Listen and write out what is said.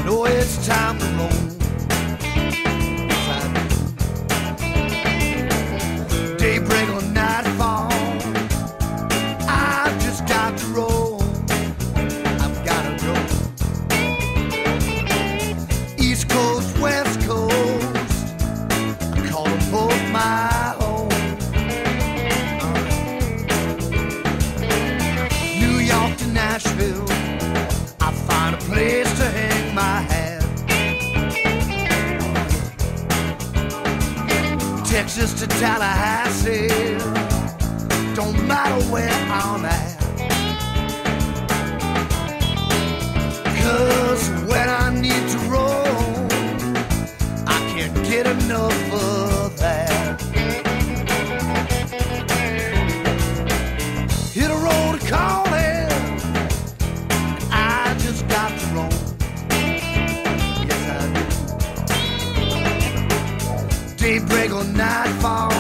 know it's time to roll. Yes, I do. Daybreak or nightfall, I've just got to roll. I've gotta go. East Coast, West Coast, I call them both my home. New York to Nashville, I find a place to hang my hat. Texas to Tallahassee, don't matter where I'm at. 'Cause when I need to roll, I can't get enough of that. Hit a road calling, I just got to roll. Yes, I do. Daybreak or nightfall,